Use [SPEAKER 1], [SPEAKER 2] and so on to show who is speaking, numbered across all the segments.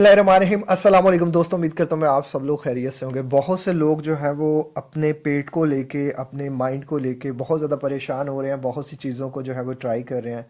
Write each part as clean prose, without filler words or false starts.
[SPEAKER 1] बिस्मिल्लाहिर्रहमानिर्रहीम। अस्सलाम वालेकुम दोस्तों, उम्मीद करता हूँ मैं आप सब लोग खैरियत से होंगे। बहुत से लोग जो है वो अपने पेट को लेके, अपने माइंड को लेके बहुत ज़्यादा परेशान हो रहे हैं। बहुत सी चीज़ों को जो है वो ट्राई कर रहे हैं।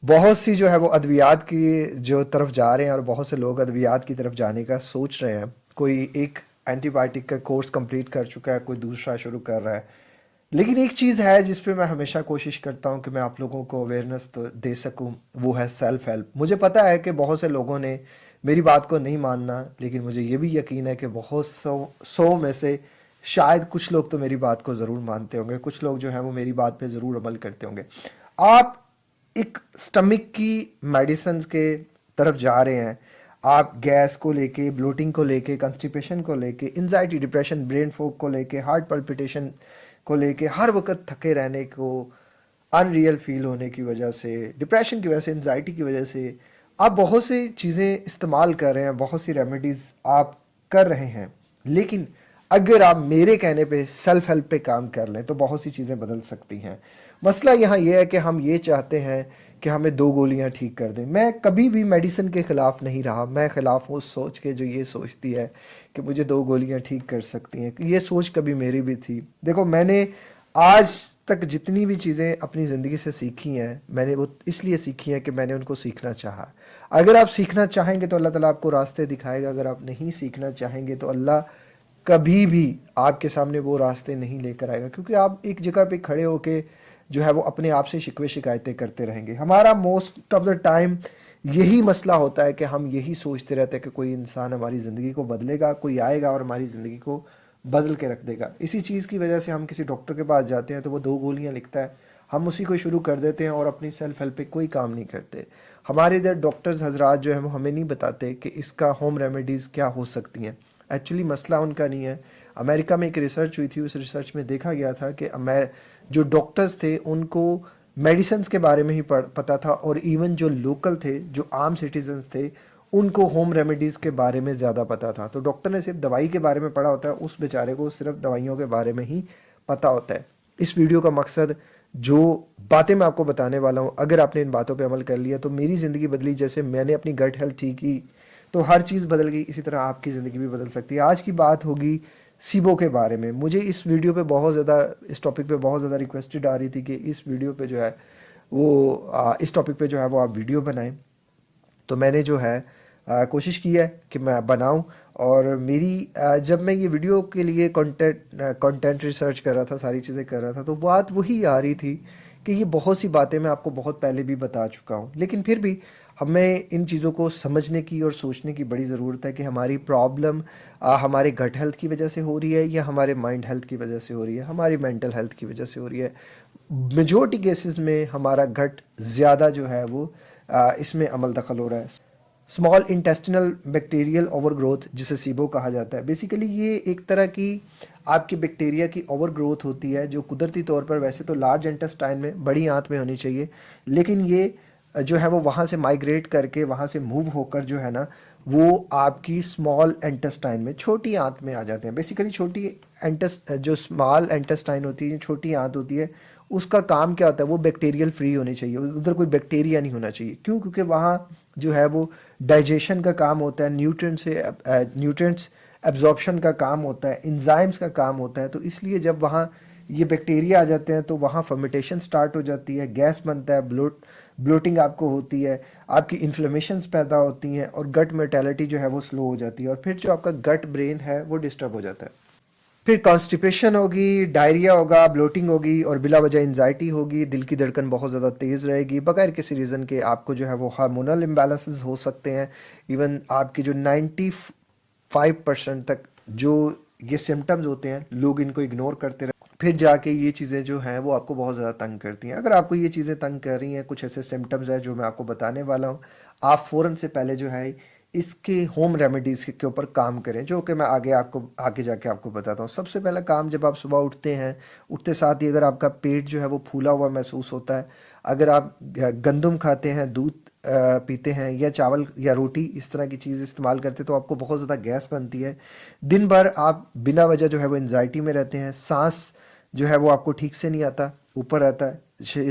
[SPEAKER 1] बहुत सी जो है वो अद्वियात की जो तरफ जा रहे हैं, और बहुत से लोग अद्वियात की तरफ जाने का सोच रहे हैं। कोई एक एंटीबायोटिक का कोर्स कंप्लीट कर चुका है, कोई दूसरा शुरू कर रहा है। लेकिन एक चीज़ है जिस पे मैं हमेशा कोशिश करता हूँ कि मैं आप लोगों को अवेयरनेस तो दे सकूँ, वो है सेल्फ हेल्प। मुझे पता है कि बहुत से लोगों ने मेरी बात को नहीं मानना, लेकिन मुझे ये भी यकीन है कि बहुत सौ में से शायद कुछ लोग तो मेरी बात को ज़रूर मानते होंगे, कुछ लोग जो हैं वो मेरी बात पे ज़रूर अमल करते होंगे। आप एक स्टमक की मेडिसिन के तरफ जा रहे हैं। आप गैस को लेके, ब्लोटिंग को लेके, कंस्टिपेशन को लेके, एंजाइटी, डिप्रेशन, ब्रेन फॉग को लेके, हार्ट पल्पिटेशन को लेके, हर वक्त थके रहने को, अनरियल फील होने की वजह से, डिप्रेशन की वजह से, एंजाइटी की वजह से आप बहुत सी चीज़ें इस्तेमाल कर रहे हैं, बहुत सी रेमेडीज़ आप कर रहे हैं। लेकिन अगर आप मेरे कहने पे सेल्फ हेल्प पे काम कर लें तो बहुत सी चीज़ें बदल सकती हैं। मसला यहाँ यह है कि हम ये चाहते हैं कि हमें 2 गोलियां ठीक कर दें। मैं कभी भी मेडिसिन के ख़िलाफ़ नहीं रहा। मैं ख़िलाफ़ हूँ उस सोच के जो ये सोचती है कि मुझे 2 गोलियां ठीक कर सकती हैं। ये सोच कभी मेरी भी थी। देखो, मैंने आज तक जितनी भी चीज़ें अपनी ज़िंदगी से सीखी हैं, मैंने वो इसलिए सीखी हैं कि मैंने उनको सीखना चाहा। अगर आप सीखना चाहेंगे तो अल्लाह ताला आपको रास्ते दिखाएगा। अगर आप नहीं सीखना चाहेंगे तो अल्लाह कभी भी आपके सामने वो रास्ते नहीं लेकर आएगा, क्योंकि आप एक जगह पे खड़े होके जो है वो अपने आप से शिकवे शिकायतें करते रहेंगे। हमारा मोस्ट ऑफ द टाइम यही मसला होता है कि हम यही सोचते रहते हैं कि कोई इंसान हमारी ज़िंदगी को बदलेगा, कोई आएगा और हमारी ज़िंदगी को बदल के रख देगा। इसी चीज़ की वजह से हम किसी डॉक्टर के पास जाते हैं तो वो 2 गोलियां लिखता है, हम उसी को शुरू कर देते हैं और अपनी सेल्फ हेल्प पे कोई काम नहीं करते। हमारे इधर डॉक्टर्स हजरात जो है वो हमें नहीं बताते कि इसका होम रेमेडीज़ क्या हो सकती हैं। एक्चुअली मसला उनका नहीं है। अमेरिका में एक रिसर्च हुई थी, उस रिसर्च में देखा गया था कि जो डॉक्टर्स थे उनको मेडिसिन्स के बारे में ही पता था, और इवन जो लोकल थे, जो आम सिटीजन्स थे, उनको होम रेमेडीज़ के बारे में ज़्यादा पता था। तो डॉक्टर ने सिर्फ दवाई के बारे में पढ़ा होता है, उस बेचारे को सिर्फ दवाइयों के बारे में ही पता होता है। इस वीडियो का मकसद, जो बातें मैं आपको बताने वाला हूँ, अगर आपने इन बातों पे अमल कर लिया तो मेरी ज़िंदगी बदली। जैसे मैंने अपनी गट हेल्थ ठीक की तो हर चीज़ बदल गई, इसी तरह आपकी ज़िंदगी भी बदल सकती है। आज की बात होगी सीबो के बारे में। मुझे इस वीडियो पे बहुत ज़्यादा, इस टॉपिक पे बहुत ज़्यादा रिक्वेस्टेड आ रही थी कि इस वीडियो पे जो है वो इस टॉपिक पे जो है वो आप वीडियो बनाएं। तो मैंने जो है कोशिश की है कि मैं बनाऊं। और मेरी जब मैं ये वीडियो के लिए कंटेंट रिसर्च कर रहा था, सारी चीज़ें कर रहा था, तो बात वही आ रही थी कि ये बहुत सी बातें मैं आपको बहुत पहले भी बता चुका हूँ, लेकिन फिर भी हमें इन चीज़ों को समझने की और सोचने की बड़ी ज़रूरत है कि हमारी प्रॉब्लम हमारे गट हेल्थ की वजह से हो रही है या हमारे माइंड हेल्थ की वजह से हो रही है, हमारी मेंटल हेल्थ की वजह से हो रही है। मेजोरिटी केसेस में हमारा गट ज़्यादा जो है वो इसमें अमल दखल हो रहा है। स्मॉल इंटेस्टिनल बैक्टीरियल ओवरग्रोथ, जिसे सीबो कहा जाता है, बेसिकली ये एक तरह की आपकी बैक्टीरिया की ओवरग्रोथ होती है, जो कुदरती तौर पर वैसे तो लार्ज इंटेस्टाइन में, बड़ी आंत में होनी चाहिए, लेकिन ये जो है वो वहाँ से माइग्रेट करके, वहाँ से मूव होकर जो है ना, वो आपकी स्मॉल इंटेस्टाइन में, छोटी आंत में आ जाते हैं। बेसिकली छोटी जो स्मॉल इंटेस्टाइन होती है, छोटी आंत होती है, उसका काम क्या होता है, वो बैक्टीरियल फ्री होनी चाहिए, उधर कोई बैक्टीरिया नहीं होना चाहिए। क्यों? क्योंकि वहाँ जो है वो डाइजेशन का काम होता है, न्यूट्रिएंट्स एब्जॉर्प्शन का काम होता है, एंजाइम्स का काम होता है। तो इसलिए जब वहाँ ये बैक्टीरिया आ जाते हैं तो वहाँ फर्मेंटेशन स्टार्ट हो जाती है, गैस बनता है, ब्लोटिंग आपको होती है, आपकी इन्फ्लेमेशंस पैदा होती हैं, और गट मोर्टेलिटी जो है वो स्लो हो जाती है, और फिर जो आपका गट ब्रेन है वो डिस्टर्ब हो जाता है। फिर कॉन्स्टिपेशन होगी, डायरिया होगा, ब्लोटिंग होगी, और बिला वजह एंजाइटी होगी, दिल की धड़कन बहुत ज़्यादा तेज़ रहेगी, बगैर किसी रीज़न के आपको जो है वो हार्मोनल इम्बैलेंसेस हो सकते हैं। इवन आपकी जो 95% तक जो ये सिम्टम्स होते हैं, लोग इनको इग्नोर करते रहे, फिर जाके ये चीज़ें जो हैं वो आपको बहुत ज़्यादा तंग करती हैं। अगर आपको ये चीज़ें तंग कर रही हैं, कुछ ऐसे सिम्टम्स हैं जो मैं आपको बताने वाला हूँ, आप फ़ौरन से पहले जो है इसके होम रेमेडीज़ के ऊपर काम करें, जो कि मैं आगे जाके आपको बताता हूँ। सबसे पहला काम, जब आप सुबह उठते हैं, उठते साथ ही अगर आपका पेट जो है वो फूला हुआ महसूस होता है, अगर आप गंदम खाते हैं, दूध पीते हैं, या चावल या रोटी, इस तरह की चीज़ इस्तेमाल करते हैं, तो आपको बहुत ज़्यादा गैस बनती है। दिन भर आप बिना वजह जो है वो एंजाइटी में रहते हैं, सांस जो है वो आपको ठीक से नहीं आता, ऊपर रहता है,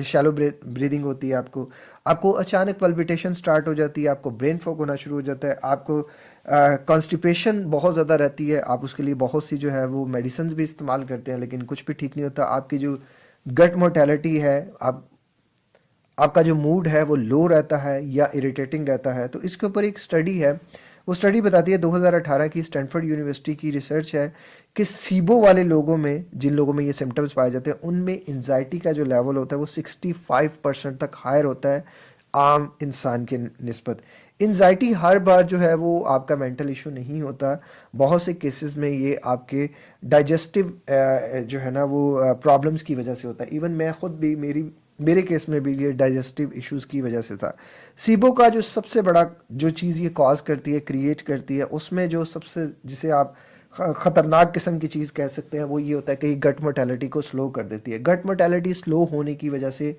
[SPEAKER 1] शैलो ब्रीदिंग होती है आपको। आपको अचानक पल्पिटेशन स्टार्ट हो जाती है, आपको ब्रेन फॉग होना शुरू हो जाता है, आपको कॉन्स्टिपेशन बहुत ज़्यादा रहती है। आप उसके लिए बहुत सी जो है वो मेडिसिन भी इस्तेमाल करते हैं, लेकिन कुछ भी ठीक नहीं होता। आपकी जो गट मोर्टेलिटी है, आपका जो मूड है वो लो रहता है या इरिटेटिंग रहता है। तो इसके ऊपर एक स्टडी है, वो स्टडी बताती है 2018 की स्टैनफोर्ड यूनिवर्सिटी की रिसर्च है कि सीबो वाले लोगों में, जिन लोगों में ये सिम्टम्स पाए जाते हैं, उनमें एंजाइटी का जो लेवल होता है वो 65% तक हायर होता है आम इंसान के निस्बत। एंजाइटी हर बार जो है वो आपका मेंटल इशू नहीं होता, बहुत से केसेस में ये आपके डाइजेस्टिव जो है ना वो प्रॉब्लम्स की वजह से होता है। इवन मैं खुद भी, मेरे केस में भी ये डाइजेस्टिव इश्यूज की वजह से था। सीबो का जो सबसे बड़ा जो चीज़ ये कॉज करती है, क्रिएट करती है, उसमें जो सबसे, जिसे आप ख़तरनाक किस्म की चीज़ कह सकते हैं, वो ये होता है कि गट मोर्टेलिटी को स्लो कर देती है। गट मोर्टेलिटी स्लो होने की वजह से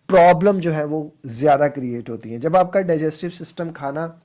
[SPEAKER 1] प्रॉब्लम जो है वो ज़्यादा क्रिएट होती है। जब आपका डाइजेस्टिव सिस्टम खाना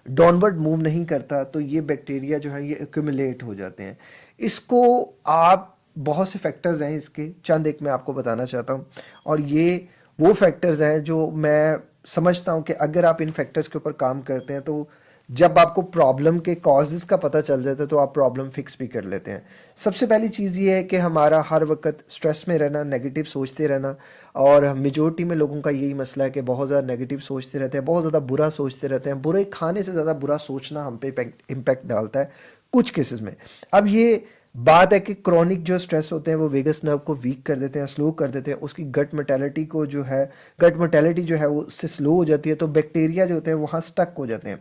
[SPEAKER 1] डाउनवर्ड मूव नहीं करता तो ये बैक्टीरिया जो है ये एक्यूमुलेट हो जाते हैं। इसको आप, बहुत से फैक्टर्स हैं इसके, चंद एक मैं आपको बताना चाहता हूँ, और ये वो फैक्टर्स हैं जो मैं समझता हूँ कि अगर आप इन फैक्टर्स के ऊपर काम करते हैं तो जब आपको प्रॉब्लम के कॉजेज़ का पता चल जाता है तो आप प्रॉब्लम फिक्स भी कर लेते हैं। सबसे पहली चीज़ ये है कि हमारा हर वक्त स्ट्रेस में रहना, नेगेटिव सोचते रहना, और मेजोरिटी में लोगों का यही मसला है कि बहुत ज़्यादा नेगेटिव सोचते रहते हैं, बहुत ज़्यादा बुरा सोचते रहते हैं। बुरे खाने से ज़्यादा बुरा सोचना हम पे इम्पैक्ट डालता है कुछ केसेस में। अब ये बात है कि क्रॉनिक जो स्ट्रेस होते हैं वो वेगस नर्व को वीक कर देते हैं, स्लो कर देते हैं, उसकी गट मोर्टेलिटी को जो है, गट मोर्टेलिटी जो है वो उससे स्लो हो जाती है, तो बैक्टीरिया जो होते हैं वहाँ स्टक हो जाते हैं।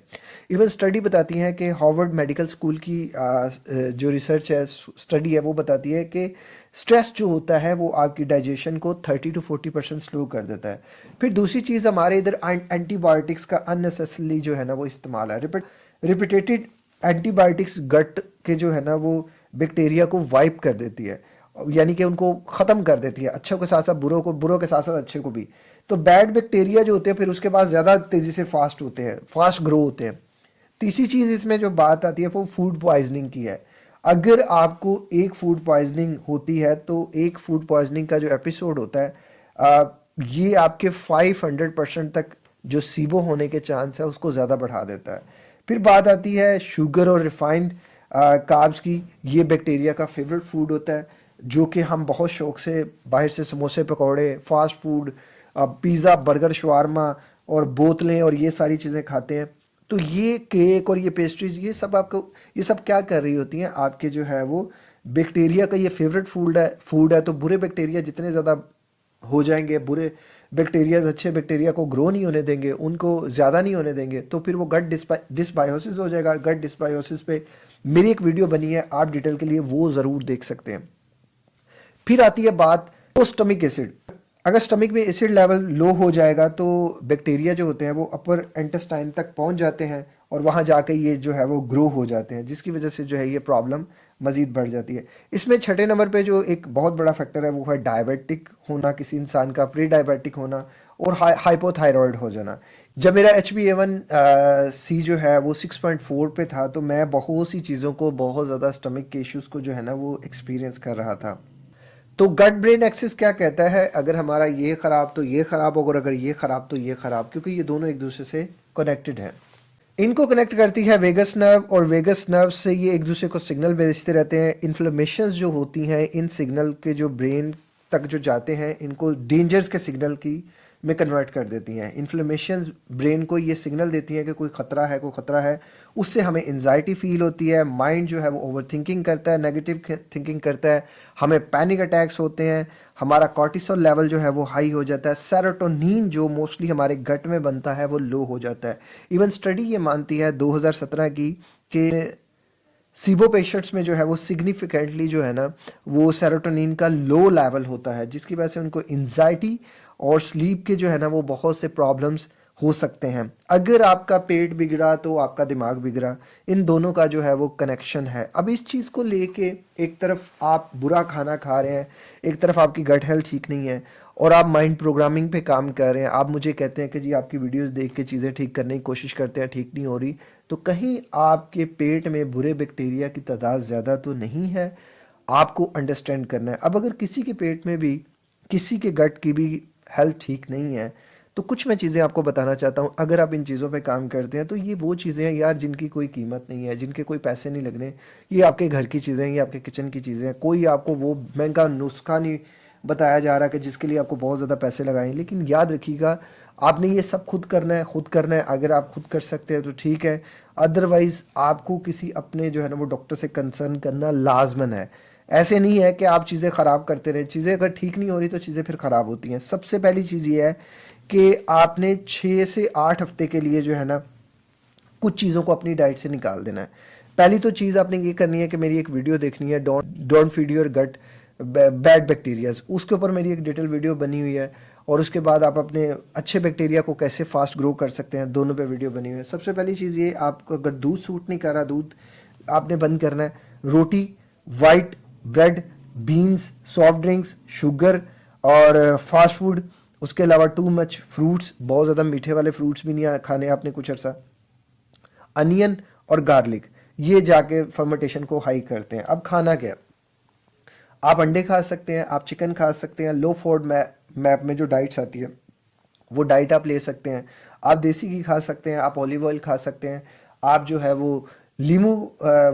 [SPEAKER 1] इवन स्टडी बताती है कि हार्वर्ड मेडिकल स्कूल की जो रिसर्च है, स्टडी है, वो बताती है कि स्ट्रेस जो होता है वो आपकी डाइजेशन को 30 to 40% स्लो कर देता है। फिर दूसरी चीज़, हमारे इधर एंटीबायोटिक्स का अननेसेसरली जो है ना वो इस्तेमाल है, रिपीटेटेड एंटीबायोटिक्स गट के जो है ना वो बैक्टीरिया को वाइप कर देती है, यानी कि उनको ख़त्म कर देती है, अच्छों के साथ साथ बुरों को, बुरों के साथ साथ अच्छे को भी। तो बैड बैक्टीरिया जो होते हैं फिर उसके पास ज़्यादा तेज़ी से फास्ट होते हैं, फास्ट ग्रो होते हैं। तीसरी चीज़ इसमें जो बात आती है वो फूड पॉइजनिंग की है। अगर आपको एक फूड पॉइजनिंग होती है तो एक फूड पॉइजनिंग का जो एपिसोड होता है, ये आपके 500% तक जो सीबो होने के चांस है उसको ज़्यादा बढ़ा देता है। फिर बात आती है शुगर और रिफाइंड कार्ब्स की। ये बैक्टीरिया का फेवरेट फूड होता है, जो कि हम बहुत शौक से बाहर से समोसे पकौड़े, fast food, pizza, burger, shawarma और बोतलें और ये सारी चीज़ें खाते हैं। तो ये केक और ये पेस्ट्रीज, ये सब आपको, ये सब क्या कर रही होती हैं, आपके जो है वो बैक्टीरिया का ये फेवरेट फूड है। तो बुरे बैक्टीरिया जितने ज़्यादा हो जाएंगे, बुरे बैक्टीरिया अच्छे बैक्टीरिया को ग्रो नहीं होने देंगे, उनको ज़्यादा नहीं होने देंगे, तो फिर वो गट डिस्बायोसिस हो जाएगा। गट डिस्बायोसिस पे मेरी एक वीडियो बनी है, आप डिटेल के लिए वो ज़रूर देख सकते हैं। फिर आती है बात स्टमिक एसिड। अगर स्टमिक में एसिड लेवल लो हो जाएगा तो बैक्टीरिया जो होते हैं वो अपर इंटेस्टाइन तक पहुंच जाते हैं और वहां जाके ये जो है वो ग्रो हो जाते हैं, जिसकी वजह से जो है ये प्रॉब्लम मज़ीद बढ़ जाती है। इसमें छठे नंबर पे जो एक बहुत बड़ा फैक्टर है वो है डायबिटिक होना, किसी इंसान का प्री डायबिटिक होना और हाइपोथायरॉयड हो जाना। जब मेरा HbA1c जो है वो 6.4 पे था तो मैं बहुत सी चीज़ों को, बहुत ज़्यादा स्टमक के इश्यूज़ को जो है ना वो एक्सपीरियंस कर रहा था। तो गट ब्रेन एक्सिस क्या कहता है, अगर हमारा ये ख़राब तो ये ख़राब होगा, और अगर ये ख़राब तो ये ख़राब, क्योंकि ये दोनों एक दूसरे से कनेक्टेड हैं। इनको कनेक्ट करती है वेगस नर्व, और वेगस नर्व से ये एक दूसरे को सिग्नल भेजते रहते हैं। इन्फ्लेमेशंस जो होती हैं, इन सिग्नल के जो ब्रेन तक जो जाते हैं, इनको डेंजर्स के सिग्नल की में कन्वर्ट कर देती हैं। इन्फ्लेमेशंस ब्रेन को ये सिग्नल देती हैं कि कोई ख़तरा है, कोई ख़तरा है। उससे हमें एंजाइटी फील होती है, माइंड जो है वो ओवर थिंकिंग करता है, नेगेटिव थिंकिंग करता है, हमें पैनिक अटैक्स होते हैं, हमारा कॉर्टिसोल लेवल जो है वो हाई हो जाता है, सेरोटोनिन जो मोस्टली हमारे गट में बनता है वो लो हो जाता है। इवन स्टडी ये मानती है 2017 की कि सीबो पेशेंट्स में जो है वो सिग्निफिकेंटली जो है ना वो सेरोटोनिन का लो लेवल होता है, जिसकी वजह से उनको एंजाइटी और स्लीप के जो है ना वो बहुत से प्रॉब्लम्स हो सकते हैं। अगर आपका पेट बिगड़ा तो आपका दिमाग बिगड़ा, इन दोनों का जो है वो कनेक्शन है। अब इस चीज़ को लेके एक तरफ आप बुरा खाना खा रहे हैं, एक तरफ आपकी गट हेल्थ ठीक नहीं है, और आप माइंड प्रोग्रामिंग पे काम कर रहे हैं। आप मुझे कहते हैं कि जी आपकी वीडियोस देख के चीज़ें ठीक करने की कोशिश करते हैं, ठीक नहीं हो रही, तो कहीं आपके पेट में बुरे बैक्टीरिया की तादाद ज़्यादा तो नहीं है। आपको अंडरस्टैंड करना है। अब अगर किसी के पेट में भी, किसी के गट की भी हेल्थ ठीक नहीं है, तो कुछ मैं चीज़ें आपको बताना चाहता हूँ, अगर आप इन चीज़ों पे काम करते हैं तो ये वो चीज़ें हैं यार जिनकी कोई कीमत नहीं है, जिनके कोई पैसे नहीं लगने। ये आपके घर की चीज़ें हैं, ये आपके किचन की चीज़ें हैं। कोई आपको वो महंगा नुस्खा नहीं बताया जा रहा कि जिसके लिए आपको बहुत ज़्यादा पैसे लगाएं। लेकिन याद रखिएगा, आपने ये सब खुद करना है, खुद करना है। अगर आप खुद कर सकते हैं तो ठीक है, अदरवाइज़ आपको किसी अपने जो है ना वो डॉक्टर से कंसर्न करना लाजमन है। ऐसे नहीं है कि आप चीज़ें ख़राब करते रहें, चीज़ें अगर ठीक नहीं हो रही तो चीज़ें फिर ख़राब होती हैं। सबसे पहली चीज़ ये है कि आपने 6 से 8 हफ्ते के लिए जो है ना कुछ चीज़ों को अपनी डाइट से निकाल देना है। पहली तो चीज़ आपने ये करनी है कि मेरी एक वीडियो देखनी है, don't don't feed your gut bad bacterias. उसके ऊपर मेरी एक डिटेल वीडियो बनी हुई है। और उसके बाद आप अपने अच्छे बैक्टीरिया को कैसे फास्ट ग्रो कर सकते हैं, दोनों पे वीडियो बनी हुई है। सबसे पहली चीज़ ये, आपको अगर दूध सूट नहीं कर रहा, दूध आपने बंद करना है। रोटी, white bread, beans, soft drinks, sugar और फास्ट फूड। उसके अलावा टू मच फ्रूट्स, बहुत ज़्यादा मीठे वाले फ्रूट्स भी नहीं खाने आपने कुछ अर्सा। अनियन और गार्लिक, ये जाके फर्मेंटेशन को हाई करते हैं। अब खाना क्या, आप अंडे खा सकते हैं, आप चिकन खा सकते हैं। लो फूड मैप में जो डाइट्स आती है वो डाइट आप ले सकते हैं। आप देसी घी खा सकते हैं, आप ऑलिव ऑयल खा सकते हैं, आप जो है वो लीमू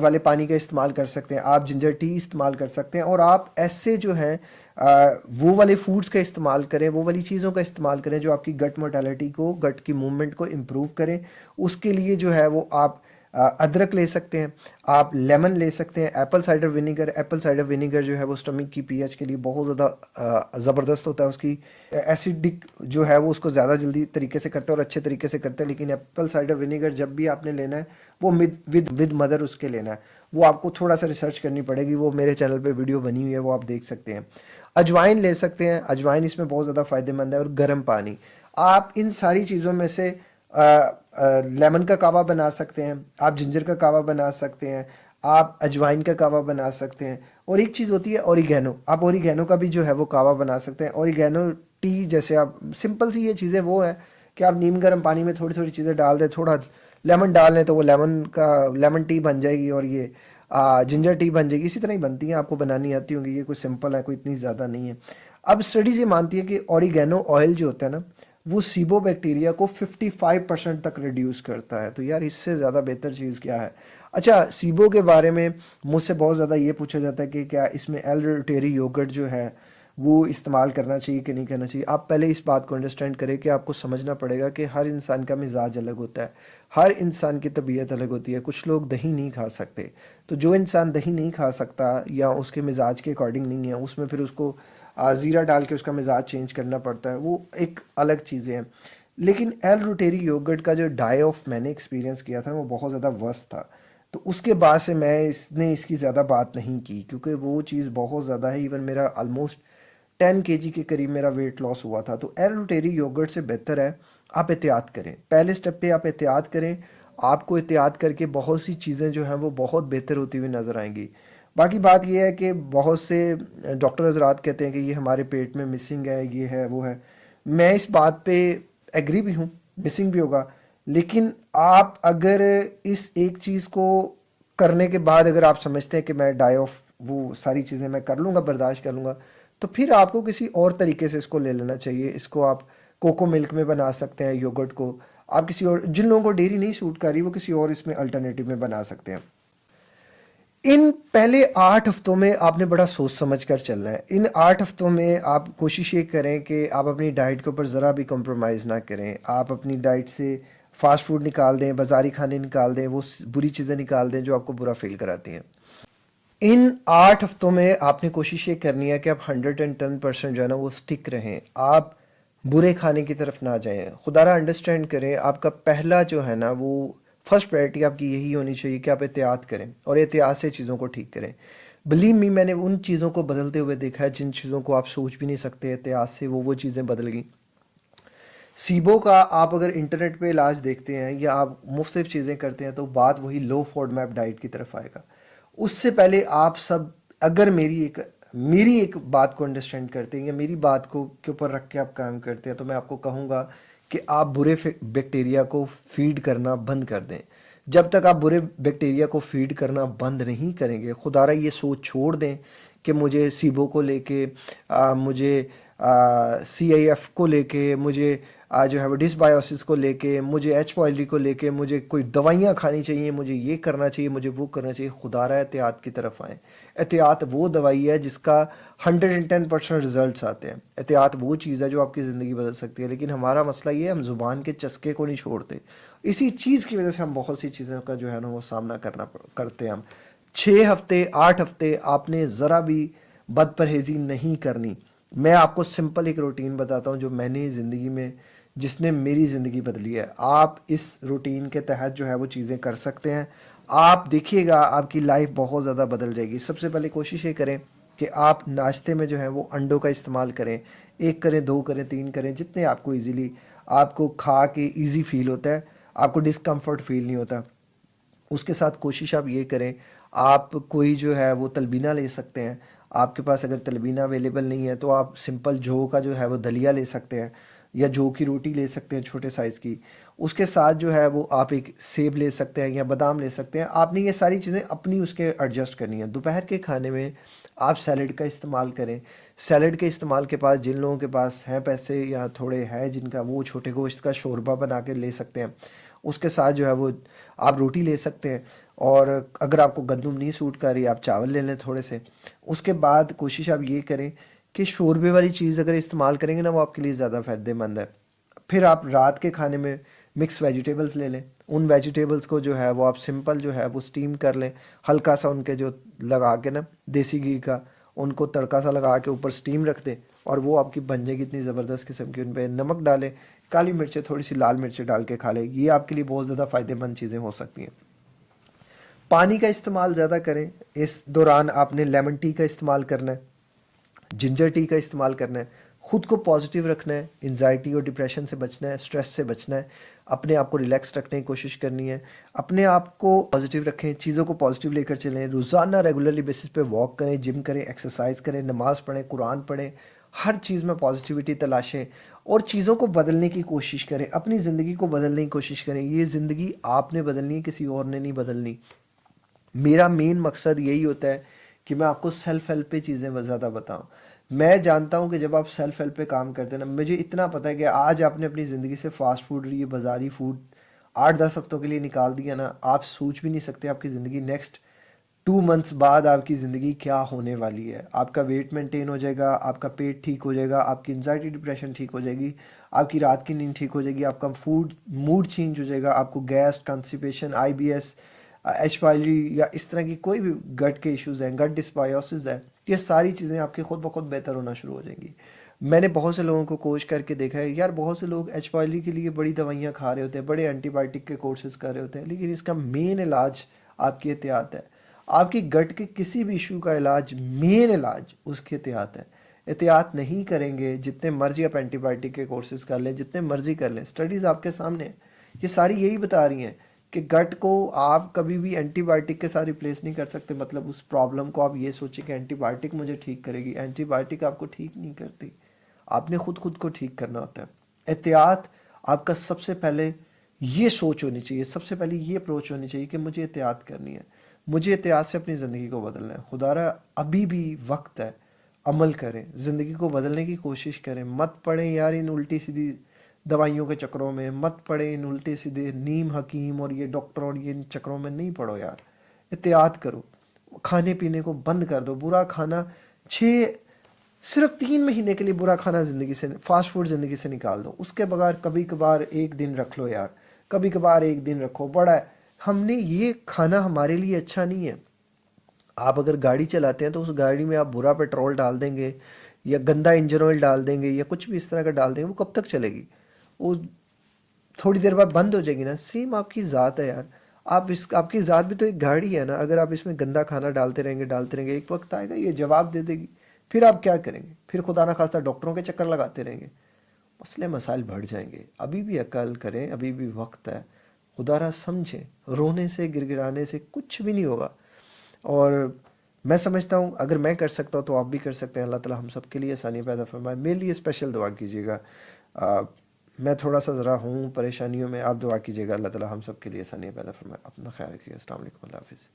[SPEAKER 1] वाले पानी का इस्तेमाल कर सकते हैं, आप जिंजर टी इस्तेमाल कर सकते हैं। और आप ऐसे जो है वो वाले फूड्स का इस्तेमाल करें, वो वाली चीज़ों का इस्तेमाल करें जो आपकी गट मोटालिटी को, गट की मूवमेंट को इम्प्रूव करें। उसके लिए जो है वो आप अदरक ले सकते हैं, आप लेमन ले सकते हैं, Apple cider vinegar. Apple cider vinegar जो है वो स्टमक की पीएच के लिए बहुत ज़्यादा ज़बरदस्त होता है। उसकी एसिडिक जो है वो उसको ज़्यादा जल्दी तरीके से करता है और अच्छे तरीके से करता है। लेकिन एप्पल साइडर विनीगर जब भी आपने लेना है वो विद मदर उसके लेना है। वो आपको थोड़ा सा रिसर्च करनी पड़ेगी, वो मेरे चैनल पे वीडियो बनी हुई है, वो आप देख सकते हैं। अजवाइन ले सकते हैं, अजवाइन इसमें बहुत ज़्यादा फ़ायदेमंद है। और गर्म पानी, आप इन सारी चीज़ों में से लेमन का कावा बना सकते हैं, आप जिंजर का कावा बना सकते हैं, आप अजवाइन का कावा बना सकते हैं। और एक चीज़ होती है ओरिगैनो, आप ओरिगैनो का भी जो है वो कावा बना सकते हैं। ओरिगैनो टी, जैसे आप सिंपल सी ये चीज़ें वो है कि आप नीम गर्म पानी में थोड़ी थोड़ी चीज़ें डाल दें, थोड़ा लेमन डाल लें तो वो लेमन टी बन जाएगी। और ये जिंजर टी बन जाएगी। इसी तरह ही बनती है, आपको बनानी आती होंगी। ये कोई सिंपल है, कोई इतनी ज़्यादा नहीं है। अब स्टडीज़ ये मानती है कि ओरिगैनो ऑयल जो होता है ना वो सीबो बैक्टीरिया को 55% तक रिड्यूस करता है। तो यार इससे ज़्यादा बेहतर चीज़ क्या है। अच्छा, सीबो के बारे में मुझसे बहुत ज़्यादा ये पूछा जाता है कि क्या इसमें एल्डरटेरी योगर्ट जो है वो इस्तेमाल करना चाहिए कि नहीं करना चाहिए। आप पहले इस बात को अंडरस्टैंड करें कि आपको समझना पड़ेगा कि हर इंसान का मिजाज अलग होता है, हर इंसान की तबीयत अलग होती है। कुछ लोग दही नहीं खा सकते, तो जो इंसान दही नहीं खा सकता या उसके मिजाज के अकॉर्डिंग नहीं है, उसमें फिर उसको ज़ीरा डाल के उसका मिजाज चेंज करना पड़ता है, वो एक अलग चीज़ें हैं। लेकिन एल रूटेरी योगर्ट का जो डाई ऑफ मैंने एक्सपीरियंस किया था वो बहुत ज़्यादा वर्स्ट था। तो उसके बाद से मैं इसकी ज़्यादा बात नहीं की, क्योंकि वो चीज़ बहुत ज़्यादा है। इवन मेरा ऑलमोस्ट 10 kg के करीब मेरा वेट लॉस हुआ था। तो एल रूटेरी योगर्ट से बेहतर है आप एहतियात करें। पहले स्टेप पे आप एहतियात करें। आपको एहतियात करके बहुत सी चीज़ें जो हैं वो बहुत बेहतर होती हुई नज़र आएंगी। बाकी बात यह है कि बहुत से डॉक्टर हजरात कहते हैं कि ये हमारे पेट में मिसिंग है, ये है, वो है। मैं इस बात पे एग्री भी हूँ, मिसिंग भी होगा। लेकिन आप अगर इस एक चीज़ को करने के बाद अगर आप समझते हैं कि मैं डाई ऑफ वो सारी चीज़ें मैं कर लूँगा, बर्दाश्त कर लूँगा, तो फिर आपको किसी और तरीके से इसको ले लेना चाहिए। इसको आप कोको मिल्क में बना सकते हैं, योगर्ट को आप किसी और, जिन लोगों को डेयरी नहीं सूट कर रही वो किसी और इसमें अल्टरनेटिव में बना सकते हैं। इन पहले 8 हफ्तों में आपने बड़ा सोच समझ कर चलना है। इन 8 हफ्तों में आप कोशिश ये करें कि आप अपनी डाइट के ऊपर ज़रा भी कॉम्प्रोमाइज़ ना करें। आप अपनी डाइट से फास्ट फूड निकाल दें, बाज़ारी खाने निकाल दें, वो बुरी चीज़ें निकाल दें जो आपको बुरा फील कराती हैं। इन 8 हफ्तों में आपने कोशिश ये करनी है कि आप 110% जो है ना वो स्टिक रहें। आप बुरे खाने की तरफ ना जाएं। खुदारा अंडरस्टैंड करें, आपका पहला जो है ना वो फर्स्ट प्रायोरिटी आपकी यही होनी चाहिए कि आप एहतियात करें और एहतियात से चीज़ों को ठीक करें। बिलीव मी, मैंने उन चीज़ों को बदलते हुए देखा है जिन चीज़ों को आप सोच भी नहीं सकते। एहतियात से वो चीज़ें बदल गई। सीबो का आप अगर इंटरनेट पे इलाज देखते हैं या आप मुख्तलिफ चीज़ें करते हैं तो बात वही लो फॉडमैप डाइट की तरफ आएगा। उससे पहले आप सब अगर मेरी एक बात को अंडरस्टैंड करते हैं या मेरी बात को के ऊपर रख के आप काम करते हैं, तो मैं आपको कहूँगा कि आप बुरे बैक्टीरिया को फीड करना बंद कर दें। जब तक आप बुरे बैक्टीरिया को फीड करना बंद नहीं करेंगे, खुदारा ये सोच छोड़ दें कि मुझे सीबो को लेके मुझे CIF को लेके मुझे जो है वो डिसबायोसिस को लेके, मुझे एच पॉइलरी को लेके, मुझे कोई दवाइयाँ खानी चाहिए, मुझे ये करना चाहिए, मुझे वो करना चाहिए, खुदारा एहतियात की तरफ आएँ। एहतियात वो दवाई है जिसका 110% रिजल्ट्स आते हैं। एहतियात वो चीज़ है जो आपकी ज़िंदगी बदल सकती है। लेकिन हमारा मसला ये है, हम ज़ुबान के चस्के को नहीं छोड़ते। इसी चीज़ की वजह से हम बहुत सी चीज़ों का जो है ना वो सामना करते हैं। हम 6 हफ्ते 8 हफ्ते आपने ज़रा भी बदपरहेज़ी नहीं करनी। मैं आपको सिंपल एक रूटीन बताता हूँ जो मैंने ज़िंदगी में, जिसने मेरी ज़िंदगी बदली है। आप इस रूटीन के तहत जो है वो चीज़ें कर सकते हैं। आप देखिएगा आपकी लाइफ बहुत ज़्यादा बदल जाएगी। सबसे पहले कोशिश ये करें कि आप नाश्ते में जो है वो अंडों का इस्तेमाल करें। 1 करें, 2 करें, 3 करें, जितने आपको ईज़िली आपको खा के ईज़ी फ़ील होता है, आपको डिस्कम्फ़र्ट फ़ील नहीं होता। उसके साथ कोशिश आप ये करें, आप कोई जो है वो तलबीना ले सकते हैं। आपके पास अगर तलबीना अवेलेबल नहीं है तो आप सिंपल जौ का जो है वो दलिया ले सकते हैं, या जौ की रोटी ले सकते हैं छोटे साइज़ की। उसके साथ जो है वो आप एक सेब ले सकते हैं या बादाम ले सकते हैं। आपने ये सारी चीज़ें अपनी उसके एडजस्ट करनी है। दोपहर के खाने में आप सैलड का इस्तेमाल करें। सैलड के इस्तेमाल के पास, जिन लोगों के पास हैं पैसे या थोड़े हैं जिनका, वो छोटे गोश्त का शोरबा बना के ले सकते हैं। उसके साथ जो है वो आप रोटी ले सकते हैं। और अगर आपको गंदम नहीं सूट कर रही, आप चावल ले लें थोड़े से। उसके बाद कोशिश आप ये करें कि शोरबे वाली चीज़ अगर इस्तेमाल करेंगे ना, वो आपके लिए ज़्यादा फ़ायदेमंद है। फिर आप रात के खाने में मिक्स वेजिटेबल्स ले लें। उन वेजिटेबल्स को जो है वो आप सिंपल जो है वो स्टीम कर लें। हल्का सा उनके जो लगा के ना देसी घी का, उनको तड़का सा लगा के ऊपर स्टीम रख दें, और वो आपकी बन जाएगी इतनी ज़बरदस्त किस्म की। उन पर नमक डालें, काली मिर्चें, थोड़ी सी लाल मिर्चें डाल के खा लें। ये आपके लिए बहुत ज़्यादा फ़ायदेमंद चीज़ें हो सकती हैं। पानी का इस्तेमाल ज़्यादा करें। इस दौरान आपने लेमन टी का इस्तेमाल करना है, जिंजर टी का इस्तेमाल करना है। ख़ुद को पॉजिटिव रखना है, एंजाइटी और डिप्रेशन से बचना है, स्ट्रेस से बचना है। अपने आप को रिलैक्स रखने की कोशिश करनी है। अपने आप को पॉजिटिव रखें, चीज़ों को पॉजिटिव लेकर चलें। रोज़ाना रेगुलरली बेसिस पे वॉक करें, जिम करें, एक्सरसाइज करें, नमाज़ पढ़ें, कुरान पढ़ें। हर चीज़ में पॉजिटिविटी तलाशें और चीज़ों को बदलने की कोशिश करें। अपनी ज़िंदगी को बदलने की कोशिश करें। ये ज़िंदगी आपने बदलनी है, किसी और ने नहीं बदलनी। मेरा मेन मकसद यही होता है कि मैं आपको सेल्फ हेल्प पे चीज़ें ज़्यादा बताऊं। मैं जानता हूं कि जब आप सेल्फ हेल्प पे काम करते हैं ना, मुझे इतना पता है कि आज आपने अपनी ज़िंदगी से फास्ट फूड, ये बाज़ारी फूड 8-10 हफ्तों के लिए निकाल दिया ना, आप सोच भी नहीं सकते आपकी ज़िंदगी नेक्स्ट 2 मंथ्स बाद आपकी ज़िंदगी क्या होने वाली है। आपका वेट मेंटेन हो जाएगा, आपका पेट ठीक हो जाएगा, आपकी एंजाइटी डिप्रेशन ठीक हो जाएगी, आपकी रात की नींद ठीक हो जाएगी, आपका फूड मूड चेंज हो जाएगा, आपको gas, constipation, IBS, H pylori या इस तरह की कोई भी गट के इश्यूज़ हैं, गट डिस्बायोसिस है, ये सारी चीज़ें आपकी खुद ब खुद बेहतर होना शुरू हो जाएंगी। मैंने बहुत से लोगों को कोच करके देखा है यार, बहुत से लोग एच पाइलरी के लिए बड़ी दवाइयाँ खा रहे होते हैं, बड़े एंटीबायोटिक के कोर्सेज कर रहे होते हैं, लेकिन इसका मेन इलाज आपकी एहतियात है। आपकी गट के किसी भी इशू का इलाज, मेन इलाज उसकी एहतियात है। एहतियात नहीं करेंगे, जितने मर्जी आप एंटीबायोटिक के कोर्सेज कर लें, जितने मर्जी कर लें, स्टडीज़ आपके सामने हैं, ये सारी यही बता रही हैं कि गट को आप कभी भी एंटीबायोटिक के साथ रिप्लेस नहीं कर सकते। मतलब उस प्रॉब्लम को आप ये सोचें कि एंटीबायोटिक मुझे ठीक करेगी, एंटीबायोटिक आपको ठीक नहीं करती। आपने खुद खुद को ठीक करना होता है। एहतियात आपका सबसे पहले ये सोच होनी चाहिए, सबसे पहले ये अप्रोच होनी चाहिए कि मुझे एहतियात करनी है, मुझे एहतियात से अपनी ज़िंदगी को बदलना है। खुदारा अभी भी वक्त है, अमल करें, ज़िंदगी को बदलने की कोशिश करें। मत पड़ें यार इन उल्टी सीधी दवाइयों के चक्करों में, मत पड़े इन उल्टे सीधे नीम हकीम और ये डॉक्टरों और ये इन चक्करों में नहीं पड़ो यार। एहतियात करो, खाने पीने को बंद कर दो। बुरा खाना 6 सिर्फ 3 महीने के लिए बुरा खाना ज़िंदगी से, फास्ट फूड ज़िंदगी से निकाल दो। उसके बगैर कभी कभार एक दिन रख लो यार, कभी कभार एक दिन रखो, बड़ा है। हमने ये खाना हमारे लिए अच्छा नहीं है। आप अगर गाड़ी चलाते हैं तो उस गाड़ी में आप बुरा पेट्रोल डाल देंगे या गंदा इंजन ऑयल डाल देंगे या कुछ भी इस तरह का डाल देंगे, वो कब तक चलेगी? वो थोड़ी देर बाद बंद हो जाएगी ना। सेम आपकी ज़ात है यार। आप इस आपकी ज़ात भी तो एक गाड़ी है ना। अगर आप इसमें गंदा खाना डालते रहेंगे, एक वक्त आएगा ये जवाब दे देगी। फिर आप क्या करेंगे? फिर खुदा ना खास्ता डॉक्टरों के चक्कर लगाते रहेंगे, मसले मसाइल बढ़ जाएंगे। अभी भी अकल करें, अभी भी वक्त है। खुदारा समझें, रोने से गिड़गिड़ाने से कुछ भी नहीं होगा। और मैं समझता हूँ अगर मैं कर सकता हूँ तो आप भी कर सकते हैं। अल्लाह ताला हम सब के लिए आसानी पैदा फरमाए। मेरे लिए स्पेशल दुआ कीजिएगा। मैं थोड़ा सा ज़रा हूँ परेशानियों में, आप दुआ कीजिएगा अल्लाह ताला हम सब के लिए आसानी पैदा फरमाए। अपना ख्याल रखिएगा। अस्सलाम वालेकुम, अल्लाह हाफ़िज़।